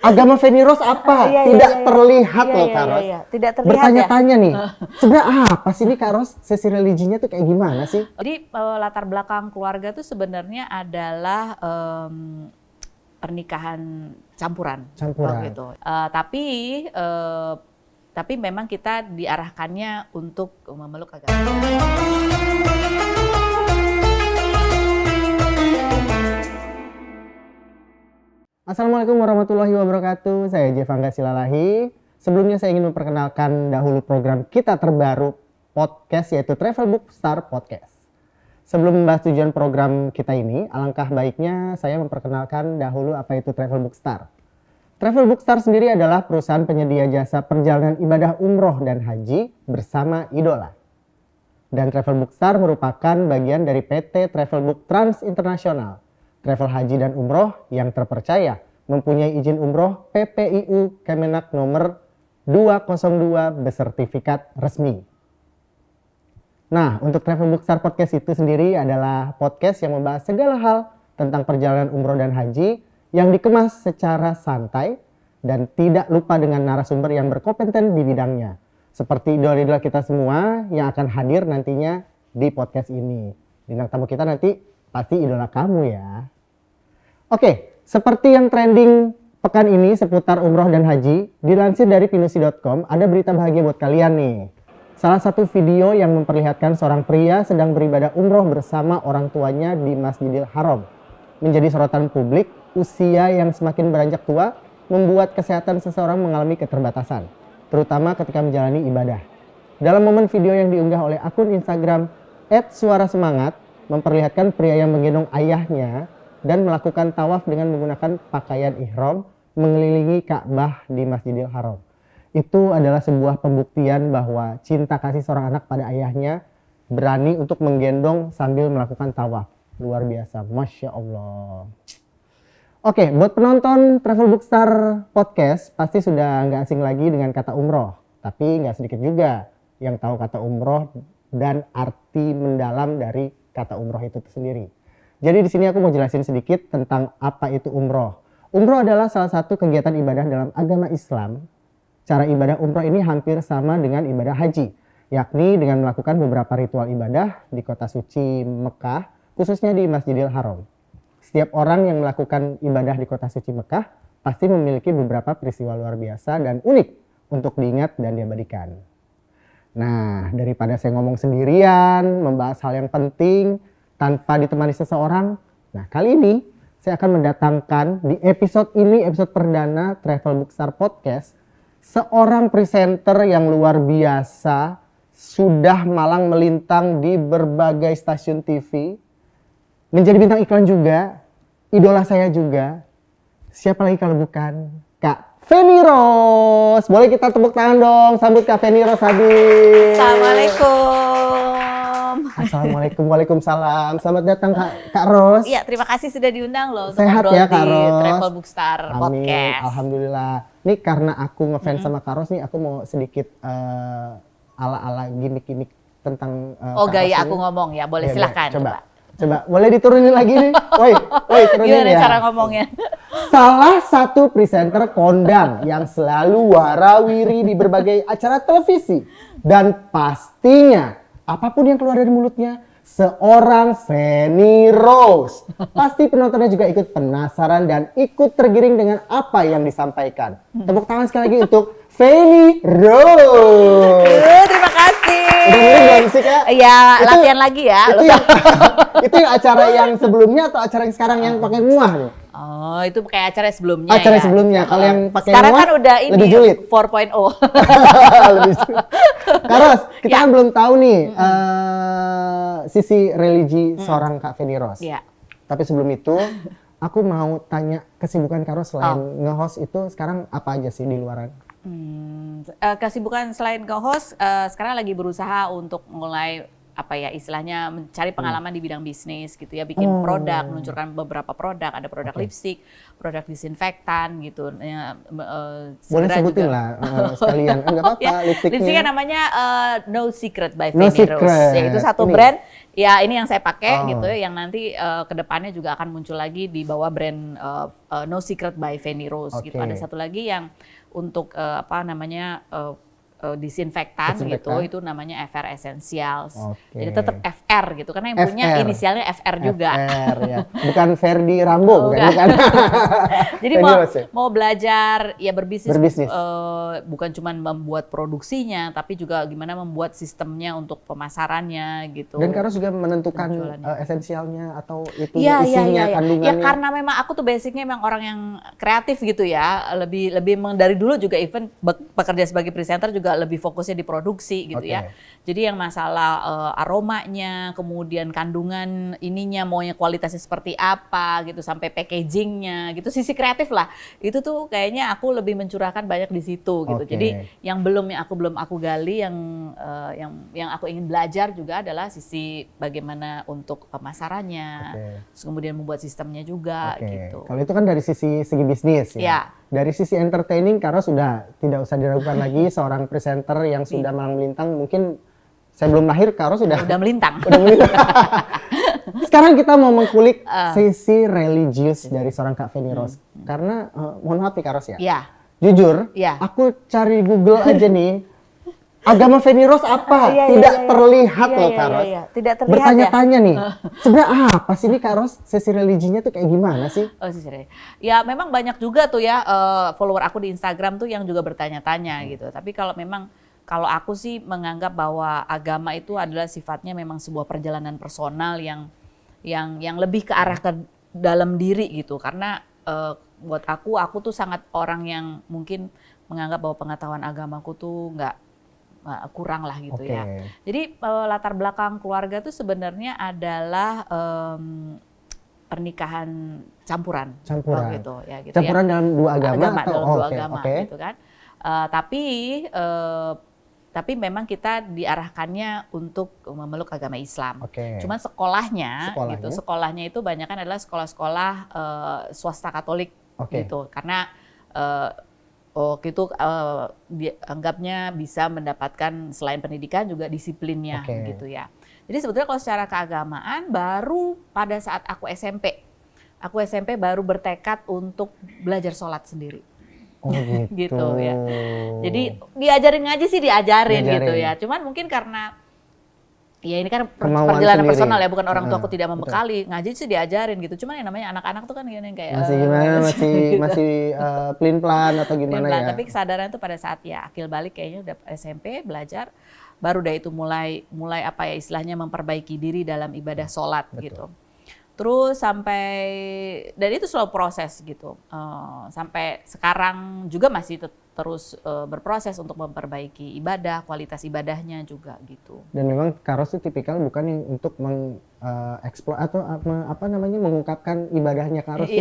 Agama Feni Rose apa? Tidak terlihat loh Kak Ros. Tidak terlihat. Bertanya-tanya nih, sebenarnya apa sih nih Kak Ros? Sesi religinya tuh kayak gimana sih? Jadi latar belakang keluarga tuh sebenarnya adalah pernikahan campuran. Gitu. Tapi memang kita diarahkannya untuk memeluk agama. Assalamualaikum warahmatullahi wabarakatuh. Saya Jevangga Silalahi. Sebelumnya saya ingin memperkenalkan dahulu program kita terbaru podcast, yaitu Travel Book Star Podcast. Sebelum membahas tujuan program kita ini, alangkah baiknya saya memperkenalkan dahulu apa itu Travel Book Star. Travel Book Star sendiri adalah perusahaan penyedia jasa perjalanan ibadah umroh dan haji bersama idola. Dan Travel Book Star merupakan bagian dari PT Travel Book Trans International, travel haji dan umroh yang terpercaya, mempunyai izin umroh PPIU Kemenak nomor 202 bersertifikat resmi. Nah, untuk Travel Book Star Podcast itu sendiri adalah podcast yang membahas segala hal tentang perjalanan umroh dan haji yang dikemas secara santai dan tidak lupa dengan narasumber yang berkompeten di bidangnya. Seperti idola-idola kita semua yang akan hadir nantinya di podcast ini. Bintang tamu kita nanti pasti idola kamu ya. Oke, seperti yang trending pekan ini seputar umroh dan haji, dilansir dari pinusi.com, ada berita bahagia buat kalian nih. Salah satu video yang memperlihatkan seorang pria sedang beribadah umroh bersama orang tuanya di Masjidil Haram. Menjadi sorotan publik, usia yang semakin beranjak tua membuat kesehatan seseorang mengalami keterbatasan, terutama ketika menjalani ibadah. Dalam momen video yang diunggah oleh akun Instagram @suarasemangat, memperlihatkan pria yang menggendong ayahnya dan melakukan tawaf dengan menggunakan pakaian ihram mengelilingi Ka'bah di Masjidil Haram. Itu adalah sebuah pembuktian bahwa cinta kasih seorang anak pada ayahnya berani untuk menggendong sambil melakukan tawaf. Luar biasa, Masya Allah. Oke, buat penonton Travel Book Star Podcast pasti sudah nggak asing lagi dengan kata umroh. Tapi nggak sedikit juga yang tahu kata umroh dan arti mendalam dari kata umroh itu sendiri. Jadi di sini aku mau jelasin sedikit tentang apa itu umroh. Umroh adalah salah satu kegiatan ibadah dalam agama Islam. Cara ibadah umroh ini hampir sama dengan ibadah haji, yakni dengan melakukan beberapa ritual ibadah di kota suci Mekah, khususnya di Masjidil Haram. Setiap orang yang melakukan ibadah di kota suci Mekah pasti memiliki beberapa peristiwa luar biasa dan unik untuk diingat dan diabadikan. Nah, daripada saya ngomong sendirian, membahas hal yang penting tanpa ditemani seseorang. Nah, kali ini saya akan mendatangkan di episode ini, episode perdana Travel Book Star Podcast, seorang presenter yang luar biasa, sudah malang melintang di berbagai stasiun TV, menjadi bintang iklan juga, idola saya juga. Siapa lagi kalau bukan Kak Feni Rose. Boleh kita tepuk tangan dong, sambut Kak Feni Rose hadir. Assalamualaikum. Assalamualaikum, waalaikumsalam. Selamat datang Kak Rose. Iya, terima kasih sudah diundang loh. Sehat ya Kak Rose. Di Travel Book Star Amin. Podcast. Alhamdulillah. Nih karena aku ngefans sama Kak Rose nih, aku mau sedikit ala-ala gimmick-gimmick tentang Oh, Kak gaya Rose aku ini. ngomong ya, boleh silahkan. Coba, boleh diturunin lagi nih? Woi, turunin Gimana ya. cara ngomongnya? Salah satu presenter kondang yang selalu warawiri di berbagai acara televisi. Dan pastinya, apapun yang keluar dari mulutnya, seorang Feni Rose. Pasti penontonnya juga ikut penasaran dan ikut tergiring dengan apa yang disampaikan. Tepuk tangan sekali lagi untuk Feni Rose. Terima kasih. Udah mulai belum sih Kak? Iya, latihan lagi ya. Itu yang acara yang sebelumnya atau acara yang sekarang yang pakai muah nih? Oh, itu kayak acara sebelumnya Acara ya? sebelumnya. Kalau yang pakai sekarang muah, kan udah ini lebih julid. 4.0. Lebih julid. Kak Ros, kita kan belum tahu nih sisi religi seorang Kak Feni Rose. Iya. Tapi sebelum itu, aku mau tanya kesibukan Kak Ros selain nge-host itu sekarang apa aja sih di luaran? Kesibukan selain nge-host, sekarang lagi berusaha untuk mulai apa ya istilahnya mencari pengalaman di bidang bisnis gitu ya, bikin produk, meluncurkan beberapa produk, ada produk lipstick, produk disinfektan gitu. Ya, Boleh sebutin juga, lah sekalian, nggak apa-apa ya, lipstiknya. lipstiknya namanya No Secret by No Fanny Rose. Secret. Ya, itu satu Ini. brand. Ya ini yang saya pakai gitu ya, yang nanti kedepannya juga akan muncul lagi di bawah brand No Secret by Fanny Rose gitu. Ada satu lagi yang untuk apa namanya disinfektan gitu, itu namanya FR Essentials. Jadi tetap FR gitu, karena yang punya inisialnya FR juga. FR ya, bukan Ferdi Rambo, bukan. Jadi mau belajar ya berbisnis. Bukan cuma membuat produksinya, tapi juga gimana membuat sistemnya untuk pemasarannya gitu. Dan Kak Ros juga menentukan esensialnya atau itu isinya, kandungannya. Ya karena memang aku tuh basicnya memang orang yang kreatif gitu ya, lebih dari dulu juga even bekerja sebagai presenter juga lebih fokusnya di produksi gitu ya. Jadi yang masalah aromanya, kemudian kandungan ininya, maunya kualitasnya seperti apa gitu, sampai packagingnya gitu, sisi kreatif lah. Itu tuh kayaknya aku lebih mencurahkan banyak di situ gitu. Jadi yang belum aku gali, yang aku ingin belajar juga adalah sisi bagaimana untuk pemasarannya, terus kemudian membuat sistemnya juga gitu. Kalau itu kan dari segi bisnis ya. Dari sisi entertaining, karena sudah tidak usah diragukan lagi seorang presenter yang sudah malang melintang. Mungkin saya belum lahir, Kak Ros sudah melintang. Sekarang kita mau mengkulik sisi religius dari seorang Kak Fanny Rose. Karena mohon maaf nih Kak Ros ya. Jujur, aku cari Google aja nih. Agama Fanny Rose apa? Tidak terlihat loh Kak Ros. Tidak terlihat. Bertanya-tanya nih, sebenarnya apa sih nih Kak Ros? Sesi religinya tuh kayak gimana sih? Sisi religi. Ya memang banyak juga tuh ya follower aku di Instagram tuh yang juga bertanya-tanya gitu. Tapi kalau aku sih menganggap bahwa agama itu adalah sifatnya memang sebuah perjalanan personal yang lebih ke arah ke dalam diri gitu. Karena buat aku tuh sangat orang yang mungkin menganggap bahwa pengetahuan agamaku tuh nggak kurang lah gitu ya. Jadi latar belakang keluarga tuh sebenarnya adalah pernikahan campuran. Gitu, ya, gitu campuran ya. Dalam dua agama atau dalam dua agama gitu kan. Tapi memang kita diarahkannya untuk memeluk agama Islam. Cuman sekolahnya itu banyak kan adalah sekolah-sekolah swasta Katolik gitu. Karena waktu itu dianggapnya bisa mendapatkan selain pendidikan juga disiplinnya gitu ya. Jadi sebetulnya kalau secara keagamaan baru pada saat aku SMP baru bertekad untuk belajar sholat sendiri. Gitu ya. Jadi diajarin ngaji sih diajarin gitu ya. Cuman mungkin karena ya ini kan perjalanan personal ya, bukan orang tua aku tidak membekali. Ngaji sih diajarin gitu. Cuman yang namanya anak-anak tuh kan gini kayak masih pelin-pelan atau gimana ya. Tapi kesadaran itu pada saat ya akil balik kayaknya udah SMP belajar, baru dah itu mulai apa ya istilahnya memperbaiki diri dalam ibadah sholat gitu. Terus dan itu selalu proses gitu. Sampai sekarang juga masih terus berproses untuk memperbaiki ibadah, kualitas ibadahnya juga gitu. Dan memang Kak Ros itu tipikal bukan yang untuk mengeksplor atau mengungkapkan ibadahnya Kak Ros.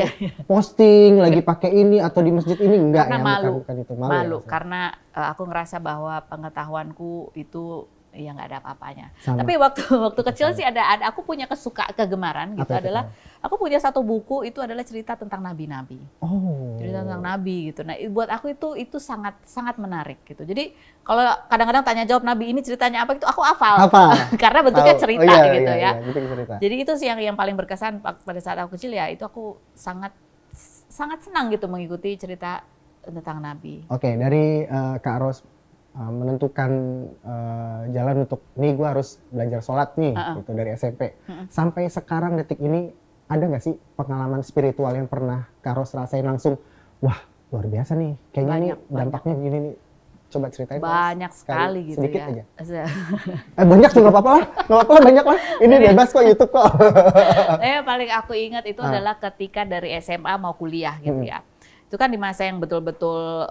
Posting lagi pakai ini atau di masjid ini enggak. Karena ya, bukan itu. Malu karena aku ngerasa bahwa pengetahuanku itu ya nggak ada apa-apanya. Tapi waktu kecil sih ada aku punya kegemaran gitu adalah aku punya satu buku itu adalah cerita tentang nabi-nabi. Cerita tentang nabi gitu. Nah, buat aku itu sangat sangat menarik gitu. Jadi kalau kadang-kadang tanya jawab nabi ini ceritanya apa itu aku hafal. Karena bentuknya cerita gitu ya. Jadi itu sih yang paling berkesan pada saat aku kecil ya, itu aku sangat senang gitu mengikuti cerita tentang nabi. Dari Kak Ros menentukan jalan untuk nih gue harus belajar sholat nih gitu dari SMP sampai sekarang detik ini, ada nggak sih pengalaman spiritual yang pernah Kak Ros rasain langsung, wah luar biasa nih kayaknya nih dampaknya begini nih, coba ceritain. Banyak sekali gitu sedikit ya. Banyak juga nggak apa-apa lah banyak lah, ini bebas kok YouTube kok. Paling aku ingat itu adalah ketika dari SMA mau kuliah gitu ya. Itu kan di masa yang betul-betul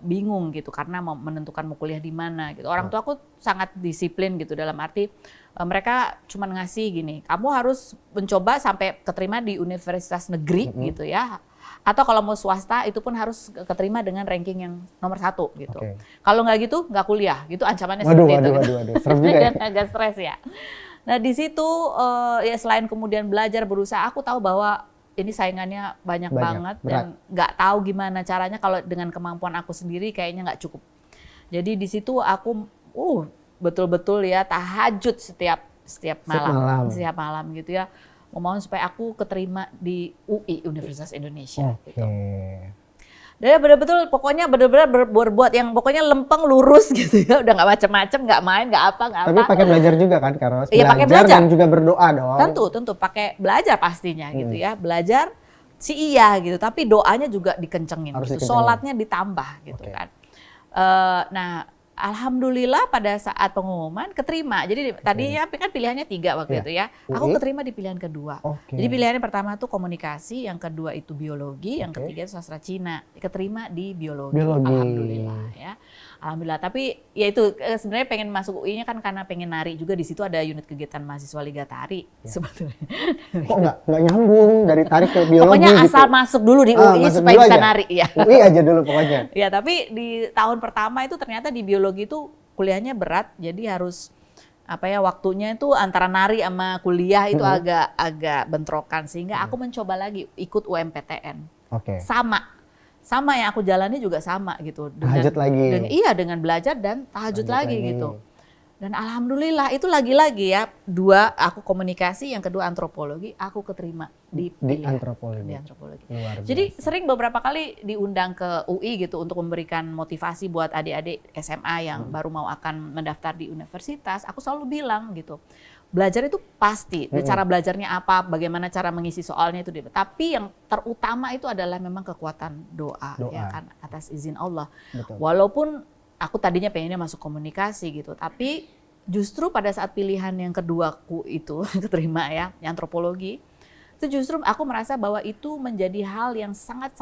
bingung gitu karena mau menentukan mau kuliah di mana gitu. Orang tua aku sangat disiplin gitu, dalam arti mereka cuma ngasih gini, kamu harus mencoba sampai keterima di universitas negeri gitu ya. Atau kalau mau swasta itu pun harus keterima dengan ranking yang nomor 1 gitu. Kalau nggak gitu nggak kuliah, gitu ancamannya seperti itu. Waduh, serem juga ya. Agak stres ya. Nah di situ ya selain kemudian belajar berusaha, aku tahu bahwa ini saingannya banyak banget dan nggak tahu gimana caranya kalau dengan kemampuan aku sendiri kayaknya nggak cukup. Jadi di situ aku betul-betul ya tahajud setiap malam gitu ya, memohon supaya aku keterima di UI Universitas Indonesia. Gitu. Dan betul-betul pokoknya benar-benar berbuat yang pokoknya lempeng lurus gitu ya, udah nggak macam-macam, nggak main, nggak apa. Tapi pakai belajar juga kan, Karos? Iya pakai belajar dan juga berdoa dong. Tentu pakai belajar pastinya gitu ya, belajar gitu, tapi doanya juga dikencengin, gitu. Sholatnya ditambah gitu kan. Nah alhamdulillah pada saat pengumuman keterima. Jadi tadinya kan pilihannya 3 waktu itu ya. Aku keterima di pilihan kedua. Jadi pilihannya pertama tuh komunikasi, yang kedua itu biologi, yang ketiga itu sastra Cina. Keterima di biologi. Alhamdulillah ya. Alhamdulillah. Tapi ya itu sebenarnya pengen masuk UI-nya kan karena pengen nari juga, di situ ada unit kegiatan mahasiswa Liga Tari sebetulnya. Kok nggak nyambung dari tari ke biologi? Pokoknya asal masuk dulu di UI supaya bisa nari ya. UI aja dulu pokoknya. Ya tapi di tahun pertama itu ternyata di biologi itu kuliahnya berat, jadi harus waktunya itu antara nari sama kuliah itu agak bentrokan, sehingga aku mencoba lagi ikut UMPTN. Sama yang aku jalani juga sama gitu. Tahajud lagi. Dengan belajar dan tahajud lagi gitu. Dan alhamdulillah itu lagi-lagi ya, 2 aku komunikasi, yang kedua antropologi, aku keterima di antropologi. Jadi sering beberapa kali diundang ke UI gitu untuk memberikan motivasi buat adik-adik SMA yang baru mau akan mendaftar di universitas. Aku selalu bilang gitu, belajar itu pasti, cara belajarnya apa, bagaimana cara mengisi soalnya itu. Tapi yang terutama itu adalah memang kekuatan doa. Ya kan, atas izin Allah. Betul. Walaupun aku tadinya pengennya masuk komunikasi gitu, tapi justru pada saat pilihan yang keduaku itu keterima ya, yang antropologi, itu justru aku merasa bahwa itu menjadi hal yang sangat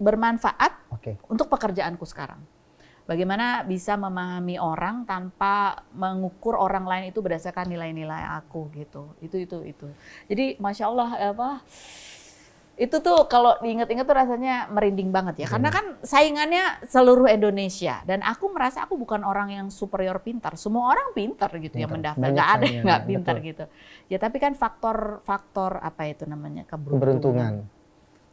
bermanfaat untuk pekerjaanku sekarang. Bagaimana bisa memahami orang tanpa mengukur orang lain itu berdasarkan nilai-nilai aku gitu. Itu. Jadi Masya Allah itu tuh kalau diingat-ingat tuh rasanya merinding banget ya. Karena kan saingannya seluruh Indonesia. Dan aku merasa aku bukan orang yang superior pintar. Semua orang pintar gitu yang mendaftar. Nggak ada yang nggak pintar gitu. Ya tapi kan faktor keberuntungan.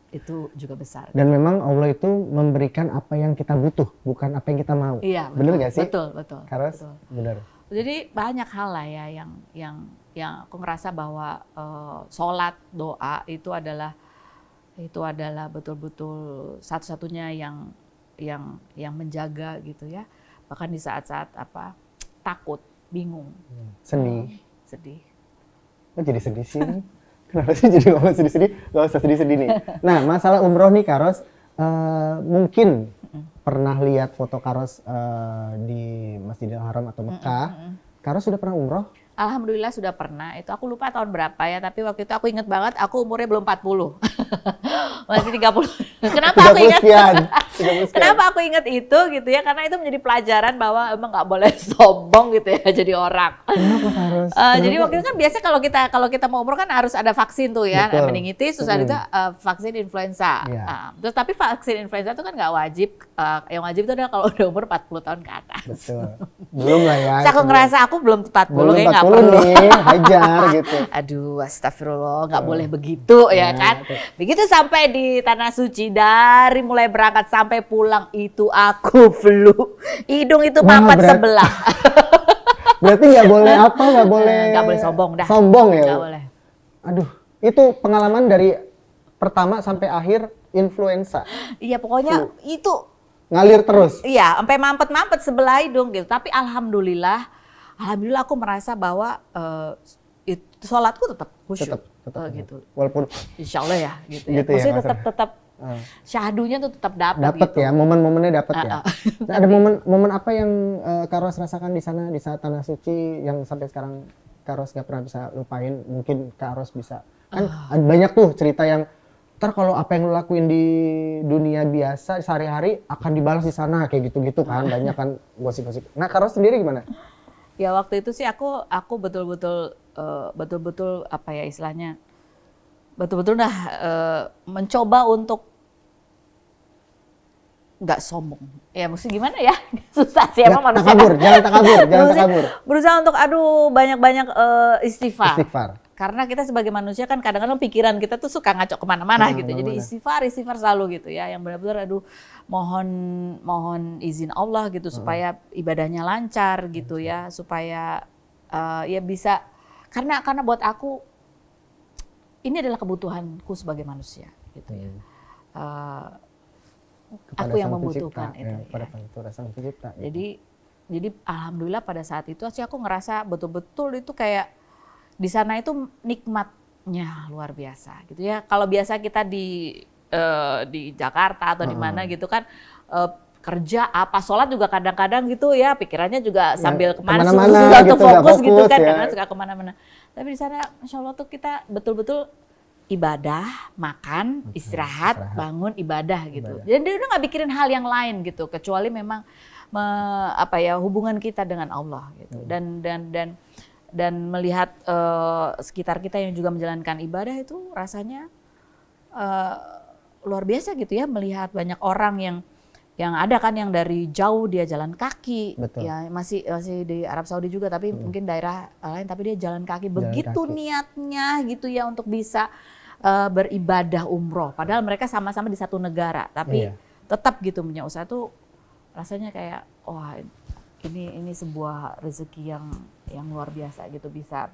Itu juga besar. Dan memang Allah itu memberikan apa yang kita butuh, bukan apa yang kita mau. Iya, bener gak sih? Betul. Karos, bener. Jadi banyak hal lah ya yang aku ngerasa bahwa sholat, doa itu adalah betul-betul satu-satunya yang menjaga gitu ya. Bahkan di saat-saat takut, bingung, sedih. Kok jadi sedih sih? Kenapa sih jadi ngomong sedih-sedih? Gak usah sedih-sedih nih. Nah, masalah umroh nih Karos, mungkin pernah lihat foto Karos di Masjidil Haram atau Mekah. Karos sudah pernah umroh? Alhamdulillah sudah pernah. Itu aku lupa tahun berapa ya, tapi waktu itu aku ingat banget aku umurnya belum 40. Masih 30. Kenapa aku ingat? Kenapa aku ingat itu gitu ya? Karena itu menjadi pelajaran bahwa emang nggak boleh sombong gitu ya jadi orang. Kenapa harus? Jadi waktu itu kan biasa kalau kita mau umroh kan harus ada vaksin tuh ya, meningitis, terus ada itu vaksin influenza. Terus tapi vaksin influenza itu kan nggak wajib. Yang wajib itu adalah kalau udah umur 40 tahun ke atas. Betul. Belum lah ya. Aku ngerasa aku belum 40 kayak nggak nih, hajar gitu. Aduh, astagfirullah, nggak boleh begitu ya kan. Begitu sampai di Tanah Suci, dari mulai berangkat sampai pulang itu aku flu. Hidung itu papat sebelah. Berarti nggak boleh nggak boleh sombong dah. Sombong ya? Nggak boleh. Aduh, itu pengalaman dari pertama sampai akhir influenza. Iya, pokoknya itu ngalir terus. Iya, sampai mampet-mampet sebelah hidung gitu. Tapi alhamdulillah aku merasa bahwa sholatku tetap khusyuk. Tetap gitu. Walaupun insya Allah ya gitu ya. Maksudnya tetap syahdunya tuh tetap dapat gitu. Ya, momen-momennya dapat ya. Nah, ada momen apa yang Karos rasakan di sana di saat Tanah Suci yang sampai sekarang Karos gak pernah bisa lupain? Mungkin Karos bisa. Kan banyak tuh cerita yang ntar kalau apa yang lo lakuin di dunia biasa sehari-hari akan dibalas di sana kayak gitu-gitu kan. Banyak kan gosip-gosip. Nah, Karos sendiri gimana? Ya waktu itu sih aku betul-betul apa ya istilahnya betul-betul mencoba untuk nggak sombong. Ya mesti gimana ya? Susah sih emang manusia. Jangan takabur. Berusaha untuk banyak-banyak istighfar. Karena kita sebagai manusia kan kadang-kadang pikiran kita tuh suka ngaco kemana-mana gitu. Jadi istighfar selalu gitu ya. Yang benar-benar mohon izin Allah gitu supaya ibadahnya lancar gitu ya. Supaya ya bisa karena buat aku ini adalah kebutuhanku sebagai manusia gitu ya. Aku yang membutuhkan itu. Pada Sang Pencipta. Jadi alhamdulillah pada saat itu sih aku ngerasa betul-betul itu kayak di sana itu nikmatnya luar biasa gitu ya. Kalau biasa kita di Jakarta atau di mana gitu kan kerja sholat juga kadang-kadang gitu ya pikirannya juga sambil kemana susah untuk fokus gitu kan karena suka kemana-mana. Tapi di sana Masya Allah tuh kita betul-betul ibadah, makan, istirahat, bangun, ibadah gitu. Jadi dia udah nggak pikirin hal yang lain gitu, kecuali memang hubungan kita dengan Allah gitu. Dan melihat sekitar kita yang juga menjalankan ibadah itu rasanya luar biasa gitu ya, melihat banyak orang yang ada kan yang dari jauh dia jalan kaki. Betul. Ya masih di Arab Saudi juga tapi mungkin daerah lain tapi dia jalan kaki begitu niatnya gitu ya untuk bisa beribadah umroh padahal mereka sama-sama di satu negara tapi tetap gitu punya usaha tuh rasanya kayak wah ini sebuah rezeki yang luar biasa gitu bisa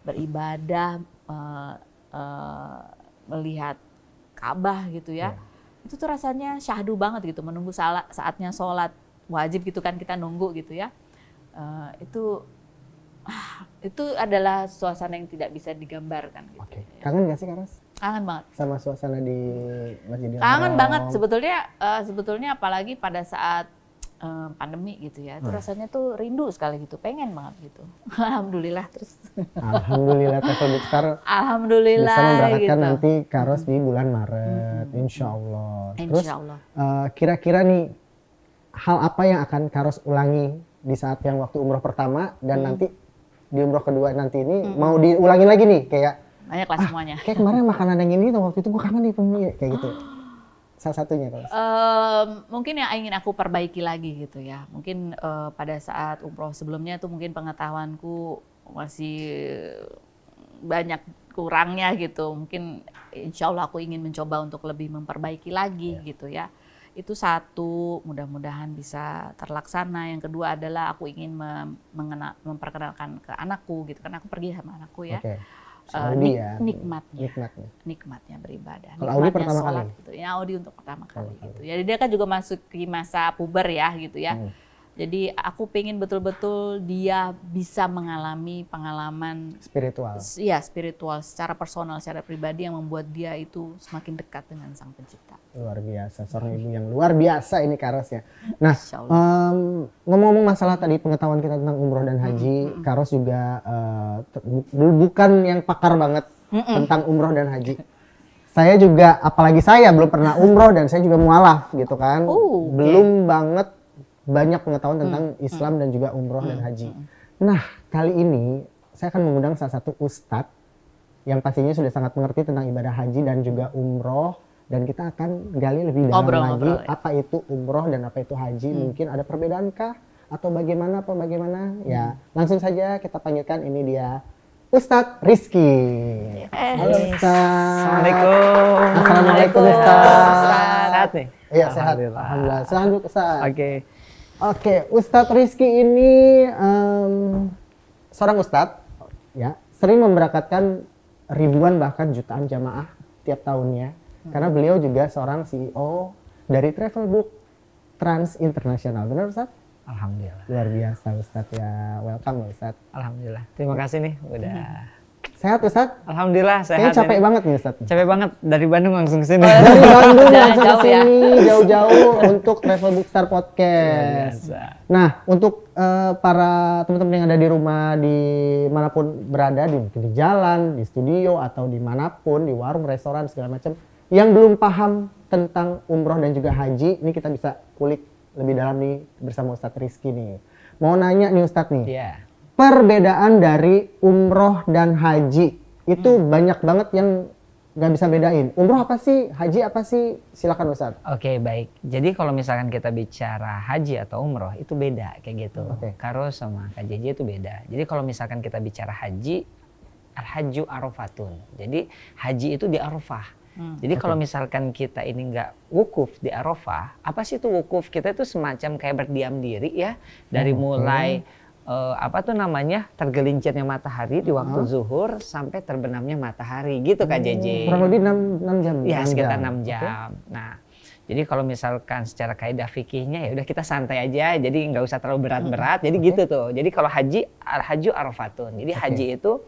beribadah melihat Ka'bah gitu ya. Itu tuh rasanya syahdu banget gitu menunggu saatnya sholat wajib gitu kan kita nunggu gitu ya. Itu adalah suasana yang tidak bisa digambarkan. Gitu. Oke. Kangen nggak sih Karas? Kangen banget. Sama suasana di Masjidil Haram? Kangen banget sebetulnya apalagi pada saat pandemi gitu ya. Itu rasanya tuh rindu sekali gitu, pengen banget gitu. Alhamdulillah terus. Alhamdulillah Travel Book Star. Alhamdulillah. Bisa memberangkatkan gitu. Nanti Karos di bulan Maret, Insya Allah. Terus kira-kira nih hal apa yang akan Karos ulangi di saat yang waktu umroh pertama dan nanti di umroh kedua nanti ini mau diulangi lagi nih kayak banyak lah semuanya. Kayak kemarin makanan yang ini waktu itu gue kangen nih kayak gitu. Salah satunya kalau mungkin yang ingin aku perbaiki lagi gitu ya. Mungkin pada saat umroh sebelumnya tuh mungkin pengetahuanku masih banyak kurangnya gitu. Mungkin insya Allah aku ingin mencoba untuk lebih memperbaiki lagi gitu ya. Itu satu, mudah-mudahan bisa terlaksana. Yang kedua adalah aku ingin memperkenalkan ke anakku gitu. Karena aku pergi sama anakku ya. Nikmatnya beribadah. Kalau Audi pertama kali? Gitu. Ya Audi untuk pertama kali gitu. Jadi dia kan juga masuk ke masa puber ya gitu ya. Jadi aku pengen betul-betul dia bisa mengalami pengalaman spiritual. Iya, spiritual secara personal, secara pribadi yang membuat dia itu semakin dekat dengan Sang Pencipta. Luar biasa, seorang ibu yang luar biasa ini Karos ya. Nah, ngomong-ngomong masalah tadi pengetahuan kita tentang umroh dan haji, Karos juga bukan yang pakar banget tentang umroh dan haji. Saya juga, apalagi saya belum pernah umroh dan saya juga mualaf gitu kan. Belum banget banyak pengetahuan tentang Islam dan juga umroh dan haji. Nah, kali ini saya akan mengundang salah satu ustadz yang pastinya sudah sangat mengerti tentang ibadah haji dan juga umroh, dan kita akan gali lebih dalam lagi apa itu umroh dan apa itu haji. Mungkin ada perbedaankah atau bagaimana ya. Langsung saja kita panggilkan, ini dia Ustadz Rizky. Halo Ustadz. Assalamualaikum Ustadz. Sehat nih? Iya sehat. Alhamdulillah. Selamat Ustadz. Oke, Ustadz Rizky ini seorang ustadz ya, sering memberangkatkan ribuan bahkan jutaan jamaah tiap tahunnya. Karena beliau juga seorang CEO dari Travel Book Trans International. Benar Ustadz? Alhamdulillah. Luar biasa Ustadz ya. Welcome Ustadz. Alhamdulillah. Terima kasih nih udah. Sehat Ustadz? Alhamdulillah sehat. Kayaknya capek banget nih Ustadz. Capek banget, dari Bandung langsung ke sini. Dari Bandung langsung ke sini jauh-jauh untuk Travel Book Star Podcast. Nah, untuk para teman-teman yang ada di rumah, di manapun berada, mungkin di jalan, di studio atau dimanapun, di warung, restoran segala macam, yang belum paham tentang umroh dan juga haji, ini kita bisa kulik lebih dalam nih bersama Ustadz Rizky nih. Mau nanya nih Ustadz nih. Perbedaan dari umroh dan haji itu banyak banget yang nggak bisa bedain. Umroh apa sih, haji apa sih? Silakan Ustadz. Oke, baik. Jadi kalau misalkan kita bicara haji atau umroh itu beda kayak gitu. Karos sama KJJ itu beda. Jadi kalau misalkan kita bicara haji, al-hajju arafatun. Jadi haji itu di Arafah. Jadi kalau misalkan kita ini nggak wukuf di Arafah, apa sih itu wukuf? Kita itu semacam kayak berdiam diri ya, dari mulai tergelincirnya matahari di waktu zuhur sampai terbenamnya matahari gitu Kak JJ. Kurang lebih 6 jam. Ya sekitar 6 jam. Nah, jadi kalau misalkan secara kaidah fikihnya ya udah kita santai aja, jadi nggak usah terlalu berat-berat. Jadi gitu tuh. Jadi kalau haji, al-hajju arafatun. Jadi haji itu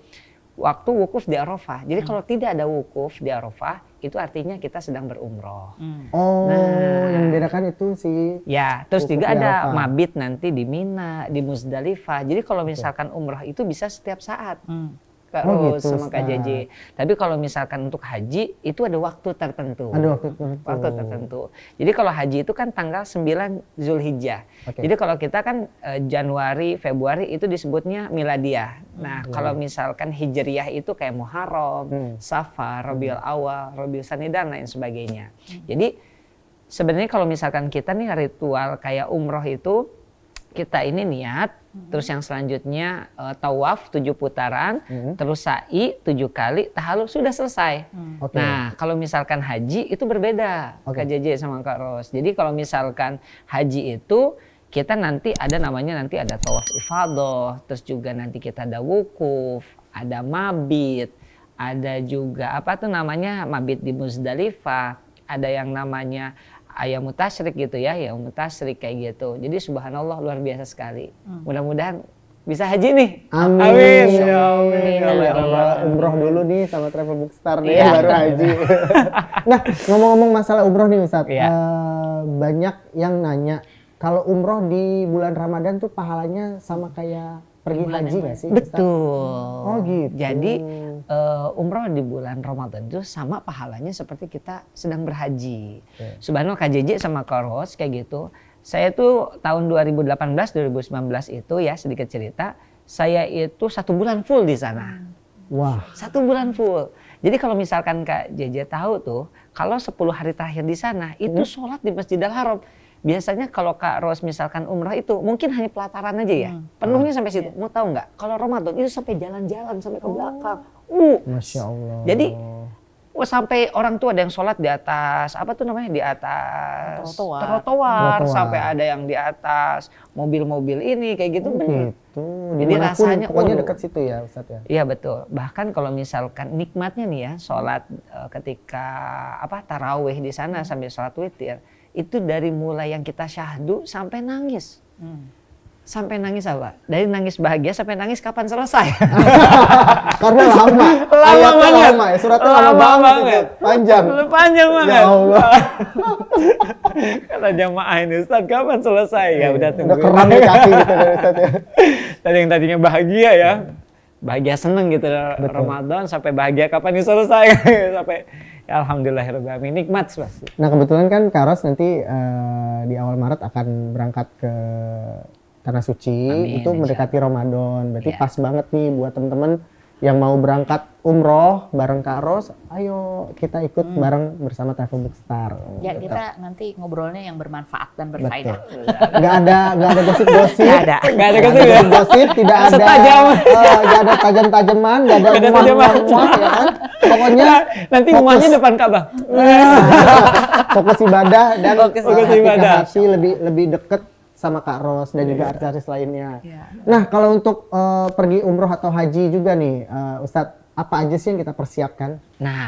waktu wukuf di Arafah. Jadi kalau tidak ada wukuf di Arafah, itu artinya kita sedang berumroh. Yang membedakan itu sih. Ya, terus juga ada mabit nanti di Mina, di Muzdalifah. Jadi kalau misalkan umroh itu bisa setiap saat. Terus gitu, sama KJJ. Tapi kalau misalkan untuk haji itu ada waktu tertentu. Waktu tertentu. Jadi kalau haji itu kan tanggal 9 Zulhijjah. Jadi kalau kita kan Januari, Februari itu disebutnya miladiyah. Nah, kalau misalkan hijriyah itu kayak Muharram, Safar, Rabiul Awal, Rabiul Tsani dan lain sebagainya. Jadi sebenarnya kalau misalkan kita nih ritual kayak umroh itu kita ini niat, terus yang selanjutnya tawaf 7 putaran, terus sa'i 7 kali, tahallul sudah selesai. Nah, kalau misalkan haji itu berbeda, Kak JJ sama Kak Ros. Jadi kalau misalkan haji itu kita nanti ada namanya tawaf ifadah, terus juga nanti kita ada wukuf, ada mabit, ada juga mabit di Muzdalifah, ada yang namanya ayam tasyrik gitu ya, ayam tasyrik kayak gitu. Jadi subhanallah luar biasa sekali. Mudah-mudahan bisa haji nih. Amin. Amin. Umroh dulu nih sama Travel Bookstar nih baru haji. Nah, ngomong-ngomong masalah umroh nih Ustadz, banyak yang nanya kalau umroh di bulan Ramadan tuh pahalanya sama kayak pergi haji nggak sih? Betul. Oh gitu. Jadi umroh di bulan Ramadan itu sama pahalanya seperti kita sedang berhaji. Subhanallah KJJ sama Koros kayak gitu. Saya tuh tahun 2018-2019 itu ya sedikit cerita. Saya itu 1 bulan full di sana. Wah. 1 bulan full. Jadi kalau misalkan Kak JJ tahu tuh, kalau 10 hari terakhir di sana itu sholat di Masjidil Haram. Biasanya kalau Kak Ros misalkan umrah itu mungkin hanya pelataran aja ya. Penuhnya sampai situ. Mau tahu nggak? Kalau Ramadan itu sampai jalan-jalan sampai ke belakang. Masya Allah. Jadi sampai orang tua ada yang sholat di atas di atas trotoar. Sampai ada yang di atas mobil-mobil ini kayak gitu. Gitu. Jadi rasanya pokoknya dekat situ ya Ustadz ya. Iya betul. Bahkan kalau misalkan nikmatnya nih ya sholat ketika tarawih di sana sambil sholat witir. Itu dari mulai yang kita syahdu sampai nangis. Sampai nangis apa? Dari nangis bahagia sampai nangis kapan selesai? Karena lama. Banget. Lama ya, suratnya lama banget. Panjang banget. Ya Allah. Kata jamaah ini Ustaz kapan selesai? Ya udah tunggu. Udah kram di kaki gitu dari Ustaz ya. Tadi yang tadinya bahagia ya. Bahagia seneng gitu Ramadan sampai bahagia kapan ini selesai? Sampai ya alhamdulillahirrahmanirrahim, nikmat pasti. Nah kebetulan kan Karos nanti di awal Maret akan berangkat ke Tanah Suci. Amin, itu mendekati Ramadan. Berarti pas banget nih buat teman-teman yang mau berangkat umroh bareng Karos. Ayo kita ikut bareng bersama Travel Bookstar. Ya kita nanti ngobrolnya yang bermanfaat dan berfaedah. Gak ada gosip-gosip. Gak ada gosip. Tidak ada tajam-tajaman, gak ada muah-muah ya kan. Pokoknya nanti rumahnya depan Ka'bah. Fokus ibadah dan hati lebih deket sama Kak Ros dan juga artis-artis lainnya. Nah kalau untuk pergi umroh atau haji juga nih Ustadz, apa aja sih yang kita persiapkan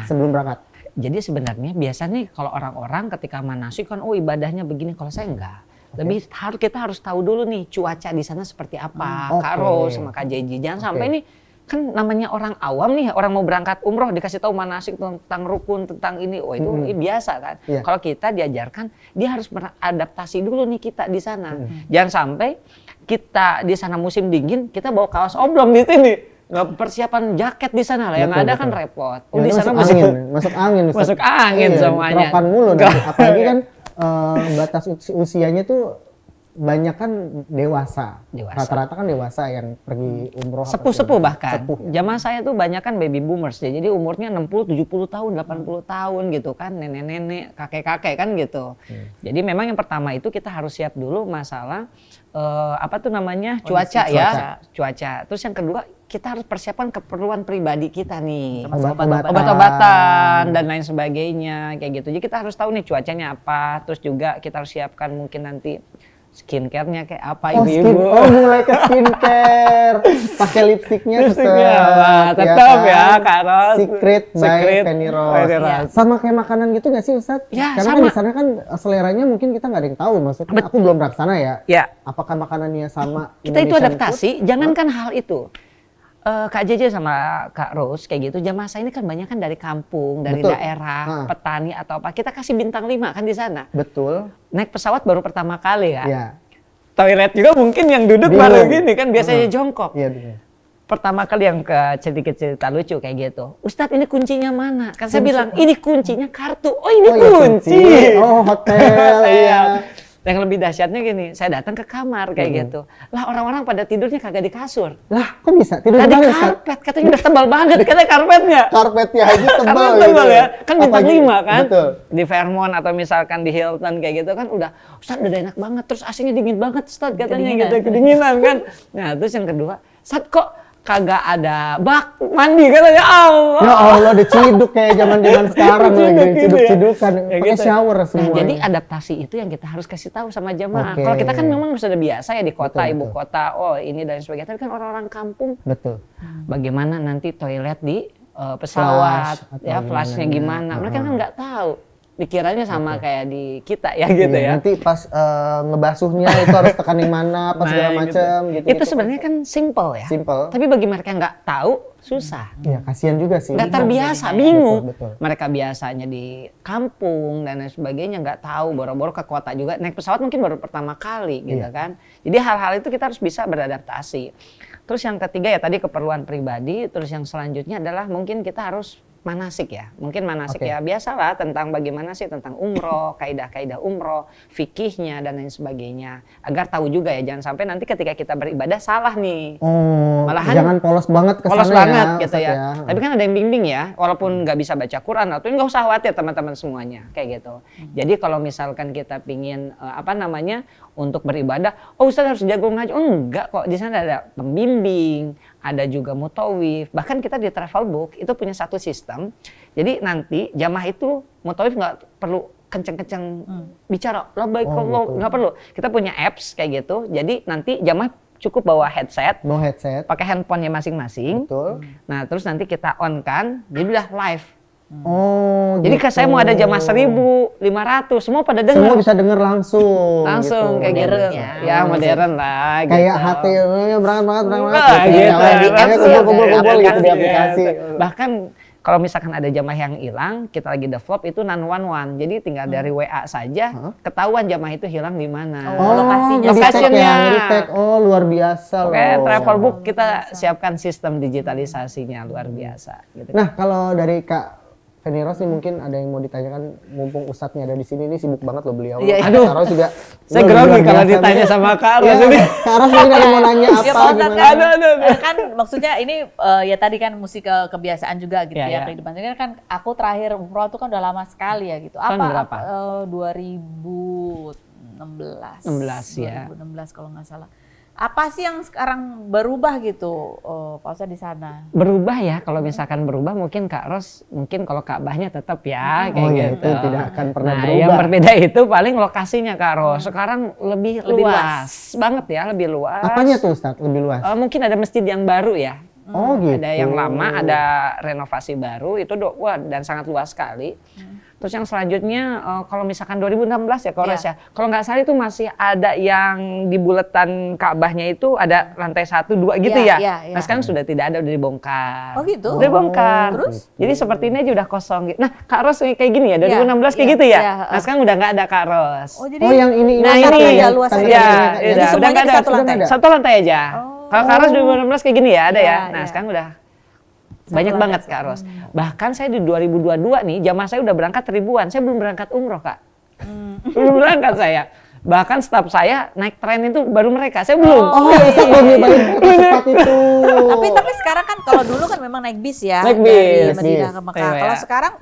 sebelum berangkat? Jadi sebenarnya biasanya kalau orang-orang ketika manasik kan ibadahnya begini, kalau saya enggak. Lebih kita harus tahu dulu nih cuaca di sana seperti apa. Kak Ros sama Kak JJ jangan sampai nih kan namanya orang awam nih, orang mau berangkat umroh dikasih tahu manasik tentang rukun, tentang ini, itu biasa kan. Kalau kita diajarkan, dia harus beradaptasi dulu nih kita di sana. Jangan sampai kita di sana musim dingin, kita bawa kaos oblong di sini. Nggak persiapan jaket di sana lah, yang ada kan repot. Di sana masuk angin semuanya. Kerokan mulu, apalagi kan batas usianya tuh banyak kan dewasa. Rata-rata kan dewasa yang pergi umroh. Sepuh-sepuh bahkan. Jamaah saya tuh banyak kan baby boomers ya. Jadi umurnya 60, 70 tahun, 80 tahun gitu kan. Nenek-nenek, kakek-kakek kan gitu. Jadi memang yang pertama itu kita harus siap dulu masalah cuaca ya. Cuaca. Terus yang kedua kita harus persiapkan keperluan pribadi kita nih. Obat-obatan dan lain sebagainya kayak gitu. Jadi kita harus tahu nih cuacanya apa. Terus juga kita harus siapkan mungkin nanti skincare-nya kayak apa ibu-ibu. Mulai ke skincare. Pakai lipstiknya tetap ya Kak Ros. Secret by Penny Rose. Sama kayak makanan gitu nggak sih Ustadz? Ya, karena kan di sana kan seleranya mungkin kita nggak ada yang tahu. Maksudnya aku belum pernah sana ya. Apakah makanannya sama kita itu adaptasi, jangankan hal itu. Kak JJ sama Kak Rose kayak gitu, jamaah saya ini kan banyak kan dari kampung, dari daerah, petani atau apa. Kita kasih bintang 5 kan di sana. Betul. Naik pesawat baru pertama kali kan. Iya. Toilet juga mungkin yang duduk baru gini kan biasanya jongkok. Iya betul. Pertama kali yang ke cerita lucu kayak gitu. Ustadz ini kuncinya mana? Kan saya bilang ini kuncinya kartu. Oh ini kunci. Oh hotel. Iya. Yang lebih dahsyatnya gini, saya datang ke kamar kayak gitu. Lah orang-orang pada tidurnya kagak di kasur. Lah kok bisa? Tidur di karpet, katanya udah tebal banget katanya karpetnya. Karpetnya aja tebal gitu ya. Kan bintang 5 kan. Betul. Di Fairmont atau misalkan di Hilton kayak gitu kan udah, Ustadz udah enak banget, terus AC-nya dingin banget Ustadz katanya gitu, kedinginan kan. Nah terus yang kedua, Ustadz kok kagak ada bak mandi katanya. Allah. Ya Allah, diciduk kayak zaman-zaman sekarang lagi, ciduk-cidukan, pakai shower semua. Nah, jadi adaptasi itu yang kita harus kasih tahu sama jamaah. Kalau kita kan memang sudah biasa ya di kota, ibu kota, oh ini dan sebagainya. Tapi kan orang-orang kampung, bagaimana nanti toilet di pesawat, ya flashnya gimana? Mereka kan nggak tahu. Pikirannya sama kayak di kita ya gitu ya. Nanti pas ngebasuhnya itu harus tekan yang mana, apa segala macam gitu. Itu sebenarnya kan simple ya. Simple. Tapi bagi mereka yang nggak tahu susah. Iya kasihan juga sih. Nggak terbiasa, bingung. Betul. Mereka biasanya di kampung dan lain sebagainya nggak tahu. Boro-boro ke kota juga naik pesawat mungkin baru pertama kali gitu kan. Jadi hal-hal itu kita harus bisa beradaptasi. Terus yang ketiga ya tadi keperluan pribadi. Terus yang selanjutnya adalah mungkin kita harus manasik ya, mungkin manasik ya biasalah tentang bagaimana sih tentang umroh, kaidah-kaidah umroh, fikihnya dan lain sebagainya, agar tahu juga ya jangan sampai nanti ketika kita beribadah salah nih. Malahan jangan polos banget ke sana banget gitu ya. Tapi kan ada yang bimbing ya, walaupun nggak bisa baca Quran atau nggak usah khawatir teman-teman semuanya kayak gitu. Jadi kalau misalkan kita pingin untuk beribadah, oh Ustaz harus jago ngaji. Oh enggak kok, di sana ada pembimbing, ada juga mutawif. Bahkan kita di Travelbook itu punya satu sistem. Jadi nanti jamaah itu mutawif nggak perlu kenceng-kenceng bicara. Labbaik Allah, nggak perlu. Kita punya apps kayak gitu. Jadi nanti jamaah cukup bawa headset, pakai handphonenya masing-masing. Betul. Nah terus nanti kita on kan, jadi udah live. gitu. Jadi saya mau ada jamaah 1.500, semua pada denger. Semua bisa denger langsung gitu. Kayak gitu. Ya modern lah. Kayak gitu. HT-nya berangkat. Gitu. Kumpul-kumpul gitu di aplikasi. Bahkan kalau misalkan ada jamaah yang hilang, kita lagi develop itu 911. Jadi tinggal dari WA saja ketahuan jamaah itu hilang di mana. Lokasinya. Oh, luar biasa loh. Oke, Travelbook kita siapkan sistem digitalisasinya luar biasa gitu. Nah, kalau dari Kak Penny Rose nih mungkin ada yang mau ditanyakan, mumpung Ustadznya ada di sini nih, sibuk banget loh beliau. Aduh, Kak Rose juga. Saya grogi kalau ditanya sama Kak Rose ini. Kak Rose mungkin ada mau nanya apa gimana? Kan maksudnya ini ya tadi kan mesti kebiasaan juga gitu ya kehidupan. Ini kan aku terakhir umroh itu kan udah lama sekali ya gitu. Tahun berapa? 2016 ya. 2016 kalau nggak salah. Apa sih yang sekarang berubah gitu, Pak Ustadz di sana? Berubah ya, kalau misalkan berubah mungkin Kak Ros, mungkin kalau Ka'bahnya tetap ya kayak gitu. Itu tidak akan pernah berubah. Yang berbeda itu paling lokasinya Kak Ros. Sekarang lebih luas banget ya, lebih luas. Apanya tuh Ustadz lebih luas? Mungkin ada masjid yang baru ya. Gitu. Ada yang lama, ada renovasi baru itu dan sangat luas sekali. Terus yang selanjutnya kalau misalkan 2016 ya Kores ya. Kalau nggak salah itu masih ada yang di bulatan Ka'bahnya itu ada lantai 1, 2 gitu ya. Nah sekarang sudah tidak ada, udah dibongkar. Oh gitu? Udah dibongkar. Terus? Jadi seperti ini aja udah kosong gitu. Nah Kak Ros kayak gini ya, 2016 kayak gitu ya. Nah sekarang udah nggak ada Kak Ros. Jadi, yang ini. Nah ini ya luas aja. Jadi semuanya di satu lantai. Satu lantai aja. Kalau Kak Ros 2016 kayak gini ya, ada ya. Nah sekarang udah banyak banget Kak Ros. Bahkan saya di 2022 nih, jamaah saya udah berangkat ribuan. Saya belum berangkat umroh Kak. Belum berangkat saya. Bahkan staf saya naik tren itu baru mereka, saya belum. Ustaz belum nyobain cepat itu. Tapi sekarang kan kalau dulu kan memang naik bis ya, Naik dari bis. Madinah ke Mekah. Kalau sekarang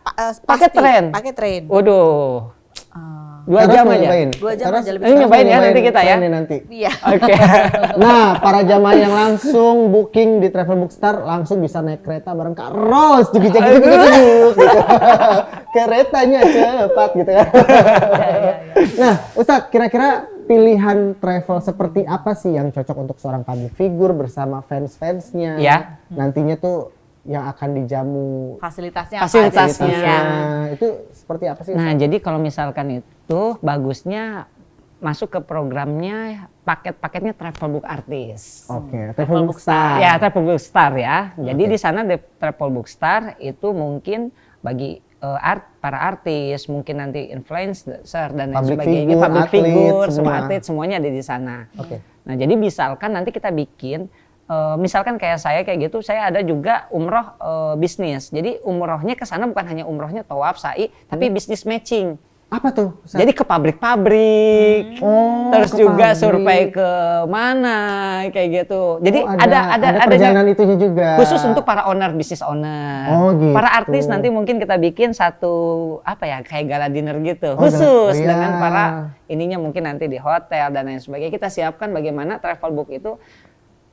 pakai tren. Pakai tren. Waduh. 2 jam aja. 2 jam aja lebih. Ini nyobain ya nanti kita ya. Nanti. Iya. Oke. Nah, para jamaah yang langsung booking di Travel Bookstar langsung bisa naik kereta bareng Kak Ros. Gitu. Keretanya cepat gitu kan. Nah, Ustadz, kira-kira pilihan travel seperti apa sih yang cocok untuk seorang public figure bersama fans-fansnya? Ya. Nantinya tuh yang akan dijamu fasilitasnya itu seperti apa sih? Nah, jadi kalau misalkan itu bagusnya masuk ke programnya paket-paketnya Travelbook Artis. Oke, Travelbook Star. Ya, Travelbook Star ya. Jadi di sana di Travelbook Star itu mungkin bagi para artis, mungkin nanti influencer dan lain sebagainya, public figure, semua atlet semuanya ada di sana. Oke. Nah, jadi misalkan nanti kita bikin misalkan kayak saya kayak gitu, saya ada juga umroh bisnis. Jadi umrohnya ke sana bukan hanya umrohnya tawaf, sa'i, tapi bisnis matching. Apa tuh? Jadi ke pabrik-pabrik, terus juga survei ke mana kayak gitu. Jadi ada perjalanan itunya juga. Khusus untuk para owner, bisnis owner. Gitu. Para artis nanti mungkin kita bikin satu kayak gala dinner gitu. Khusus dengan para ininya mungkin nanti di hotel dan lain sebagainya. Kita siapkan bagaimana Travelbook itu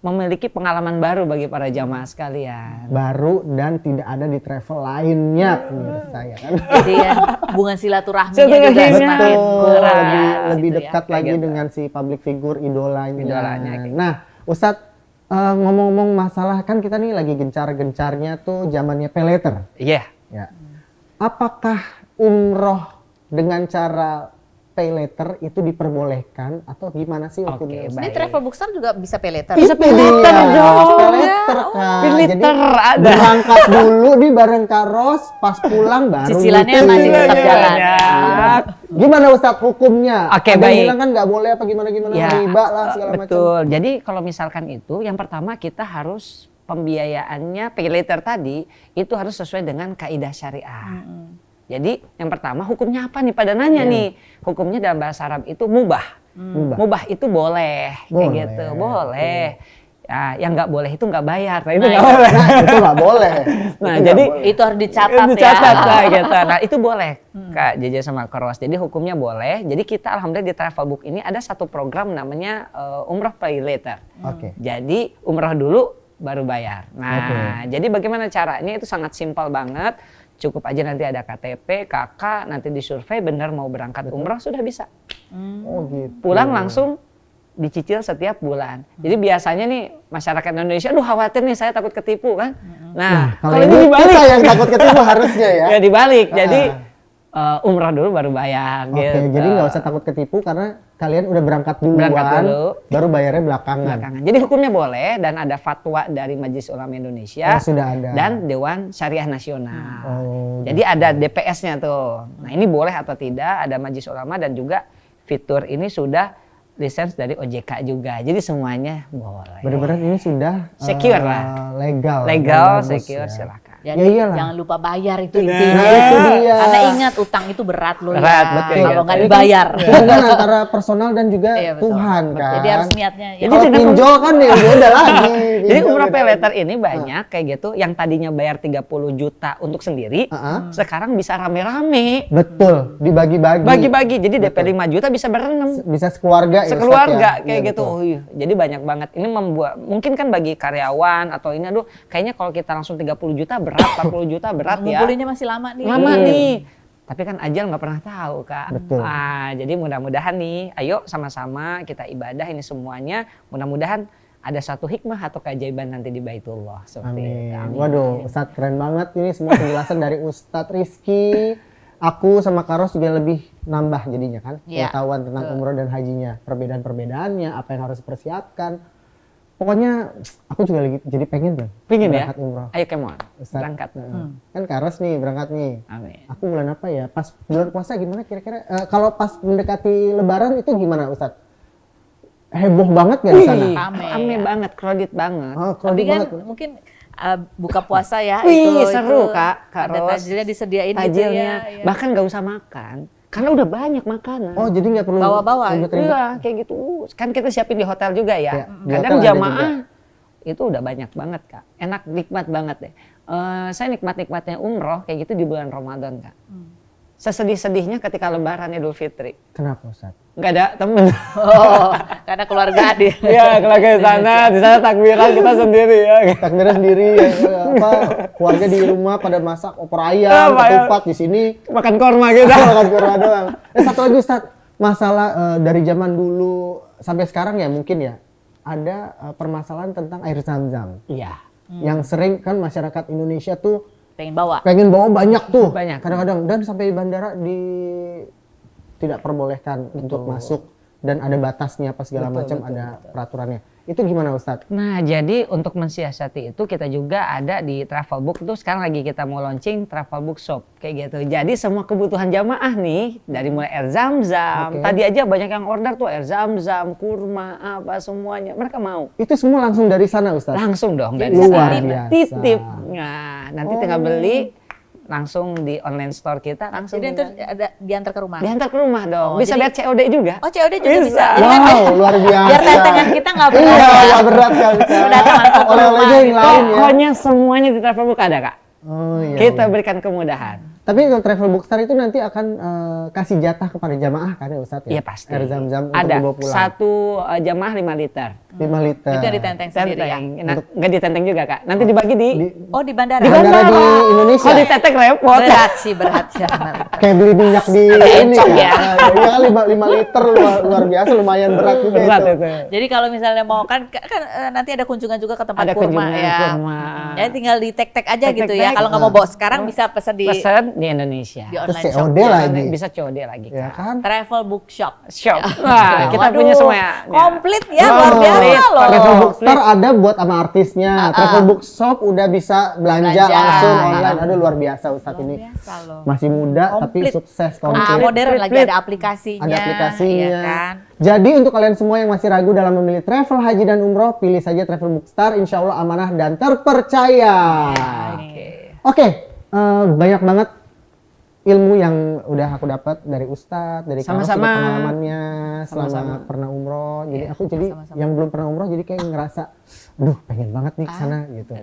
memiliki pengalaman baru bagi para jamaah sekalian. Baru dan tidak ada di travel lainnya menurut saya kan. Jadi ya hubungan silaturahminya juga semakin lebih dekat lagi dengan si public figure idolanya. Nah, Ustadz ngomong-ngomong masalah kan kita nih lagi gencar-gencarnya tuh zamannya pay later. Iya. Ya. Apakah umroh dengan cara pay later itu diperbolehkan atau gimana sih hukumnya? Ini Travel Bookstar juga bisa pay later. Bisa pay later dong. Pay later kan. Pay later ada. Berangkat dulu di bareng Karos, pas pulang baru cicilannya masih tetap jalan. Gimana Ustadz hukumnya? Oke, baik. Bilang kan nggak boleh apa gimana Ya, riba lah segala macam. Betul. Jadi kalau misalkan itu, yang pertama kita harus pembiayaannya pay later tadi itu harus sesuai dengan kaidah syariah. Jadi yang pertama hukumnya apa nih pada nanya nih? Hukumnya dalam bahasa Arab itu mubah. Mubah itu boleh, kayak gitu. Boleh. Ya, yang nggak boleh itu nggak bayar. Nah, itu nggak boleh. Itu nggak boleh. Nah, jadi itu harus dicatat lah gitu. Nah, itu boleh Kak Jeje sama Karos. Jadi hukumnya boleh. Jadi kita alhamdulillah di Travelbook ini ada satu program namanya Umroh Pay Later. Jadi umroh dulu baru bayar. Nah, jadi bagaimana caranya itu sangat simpel banget. Cukup aja nanti ada KTP, KK, nanti disurvei benar mau berangkat umroh sudah bisa. Gitu. Pulang langsung dicicil setiap bulan. Jadi biasanya nih masyarakat Indonesia, aduh khawatir nih saya takut ketipu kan. Nah, kalau ini dibalik. Kita yang takut ketipu harusnya ya. Ya dibalik. Jadi umroh dulu baru bayar. Oke, jadi nggak usah takut ketipu karena kalian udah berangkat duluan, baru bayarnya belakangan. Jadi hukumnya boleh dan ada fatwa dari Majelis Ulama Indonesia sudah ada. Dan Dewan Syariah Nasional. Jadi ada DPS-nya tuh. Nah ini boleh atau tidak, ada Majelis Ulama dan juga fitur ini sudah lisens dari OJK juga. Jadi semuanya boleh. Benar-benar ini sudah secure lah. Legal, secure, silakan. Jadi jangan lupa bayar itu intinya. Nah, itu dia. Karena ingat utang itu berat loh berat, ya. betul. Kalau nggak dibayar. Itu kan antara personal dan juga Tuhan kan. Jadi harus niatnya. Ya. Kalau pinjol kan ya beda lagi. Jadi umroh pay later ini banyak kayak gitu. Yang tadinya bayar 30 juta untuk sendiri, sekarang bisa rame-rame. Betul, dibagi-bagi. Bagi-bagi. Jadi DP 5 juta bisa berenam. Bisa sekeluarga ya. Kayak gitu. Oh iya. Jadi banyak banget. Ini membuat mungkin kan bagi karyawan atau ini aduh kayaknya kalau kita langsung 30 juta berat, 40 juta berat ya. Ngumpulinnya masih lama nih. Nih. Tapi kan ajal nggak pernah tahu Kak. Betul. Jadi mudah-mudahan nih, ayo sama-sama kita ibadah ini semuanya. Mudah-mudahan ada satu hikmah atau keajaiban nanti di Baitullah. Amin. Waduh, Ustadz keren banget ini semua penjelasan dari Ustadz Rizky. Aku sama Karos juga lebih nambah jadinya kan. Pengetahuan tentang umroh dan hajinya. Perbedaan-perbedaannya, apa yang harus dipersiapkan. Pokoknya aku juga lagi jadi pengen berangkat umroh. Ayo come on, berangkat. Kan Karos nih berangkat nih. Amin. Aku bulan apa ya? Pas bulan puasa gimana kira-kira? Kalau pas mendekati Lebaran itu gimana Ustadz? Heboh banget nggak di sana? Rame banget, crowded banget. Tapi kan mungkin buka puasa ya itu seru Kak. Ada tajilnya disediain tajilnya. gitu ya. Bahkan nggak usah makan. Karena udah banyak makanan. Oh, jadi nggak perlu bawa-bawa. Iya, kayak gitu. Kan kita siapin di hotel juga ya. Kadang jamaah itu udah banyak banget, Kak. Enak, nikmat banget deh. Saya nikmat-nikmatnya umroh kayak gitu di bulan Ramadan, Kak. Sesedih-sedihnya ketika Lebaran Idul Fitri. Kenapa, Ustaz? Nggak ada temen. Oh, karena keluarga di. Iya, keluarga di sana takbiran kita sendiri ya. Takbiran sendiri ya, keluarga di rumah pada masak opor ayam, ketupat, di sini makan korma gitu. Makan korma doang. Satu lagi Ustaz, masalah dari zaman dulu sampai sekarang ya mungkin ya ada permasalahan tentang air zam-zam. Iya. Yang sering kan masyarakat Indonesia tuh pengen bawa banyak tuh. Banyak. Kadang-kadang dan sampai bandara tidak perbolehkan untuk masuk dan ada batasnya apa segala macam, ada peraturannya. Itu gimana Ustadz? Nah, jadi untuk mensiasati itu kita juga ada di Travelbook tuh sekarang lagi kita mau launching Travelbook Shop kayak gitu. Jadi semua kebutuhan jamaah nih dari mulai air zam-zam. Tadi aja banyak yang order tuh air zam-zam, kurma, apa semuanya. Mereka mau. Itu semua langsung dari sana Ustadz? Langsung dong dari luar sana. biasa. Titip. Nah, nanti tinggal beli langsung di online store kita langsung. Jadi itu ada diantar ke rumah. Diantar ke rumah dong. Oh, bisa jadi, bayar COD juga. Oh, COD juga bisa. Wow, luar biasa. Biar tantangan kita nggak berat. Iya, nggak berat kan. Sudah langsung oleh-olehnya yang lain ya. Pokoknya semuanya di Travelbook ada, Kak. Oh iya. Kita berikan kemudahan. Tapi kalau Travelbook Star itu nanti akan kasih jatah kepada jamaah kan ya Ustadz ya? Iya pasti. Air zam-zam untuk ada dibawa pulang. satu jamaah 5 liter. 5 liter. Itu yang ditenteng sendiri ya? Nggak ditenteng juga, Kak. Nanti dibagi di bandara. Di bandara di Indonesia. Kalau ditenteng repot. Berat ya. Kayak beli minyak di ini ya. Iya 5 liter luar biasa, lumayan berat juga itu. Jadi kalau misalnya mau kan nanti ada kunjungan juga ke tempat kurma ya. Jadi tinggal di tek aja gitu ya. Kalau nggak mau bawa sekarang bisa pesan di Indonesia. Di online shop. COD lagi. Bisa COD lagi, Kak. Ya kan? Travelbook Shop. Wah, kita punya semua ya. Komplit ya, luar biasa loh. Travelbook Star ada buat sama artisnya. Travelbook Shop udah bisa belanja langsung online. Aduh luar biasa Ustadz ini. Biasa loh. Masih muda tapi sukses komplit. Modern lagi ada aplikasinya. Ada aplikasinya. Ya kan? Jadi untuk kalian semua yang masih ragu dalam memilih travel haji dan umroh, pilih saja Travelbook Star. Insya Allah amanah dan terpercaya. Oke, banyak banget ilmu yang udah aku dapat dari Ustadz, dari sama-sama pengalamannya selama pernah umroh. Jadi aku yang belum pernah umroh jadi kayak ngerasa, aduh pengen banget nih ke sana gitu.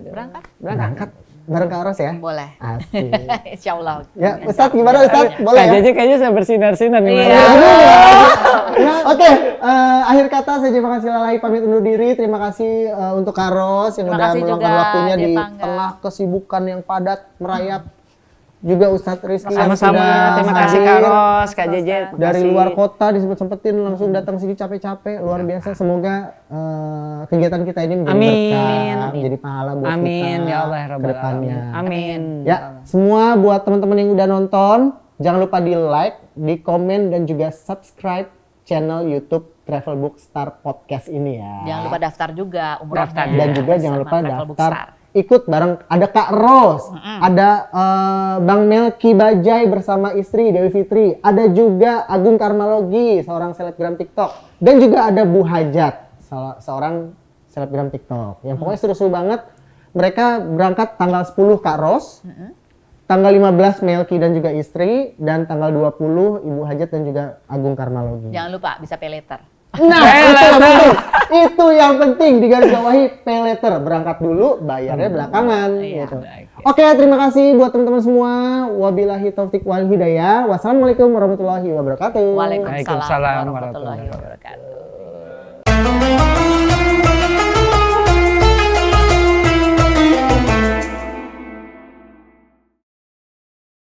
Berangkat bareng Kak Ros ya? Boleh. Asik. Insya Allah. Ya Ustadz gimana Ustadz? Boleh ya? Jadi kayaknya saya bersinar-sinar nih. Oke, akhir kata saya terima kasih Lalahi pamit undur diri. Terima kasih untuk Kak Ros yang udah meluangkan waktunya di tengah kesibukan yang padat merayap. Juga Ustadz Rizky yang sudah terima kasih Kak Ros, Kak Jeje dari luar kota disempet-sempetin langsung datang sini capek-capek, luar biasa. Semoga kegiatan kita ini menjadi berkah, menjadi pahala buat kita ya Allah, ke depannya. Amin. Ya, semua buat teman-teman yang udah nonton, jangan lupa di like, di komen dan juga subscribe channel YouTube Travelbook Star Podcast ini ya. Jangan lupa daftar juga umrohnya. Dan juga jangan lupa daftar. Ikut bareng, ada Kak Ros, ada Bang Melki Bajai bersama istri Dewi Fitri, ada juga Agung Karmalogi, seorang selebgram TikTok, dan juga ada Bu Hajat, seorang selebgram TikTok. Yang pokoknya seru-seru banget. Mereka berangkat tanggal 10 Kak Ros, tanggal 15 Melki dan juga istri, dan tanggal 20 Ibu Hajat dan juga Agung Karmalogi. Jangan lupa bisa pay later. Nah, itu yang penting digarisbawahi, pay later, berangkat dulu, bayarnya belakangan. Gitu. Oke, terima kasih buat teman-teman semua. Wabillahi taufiq wal hidayah. Wassalamualaikum warahmatullahi wabarakatuh. Waalaikumsalam warahmatullahi wabarakatuh.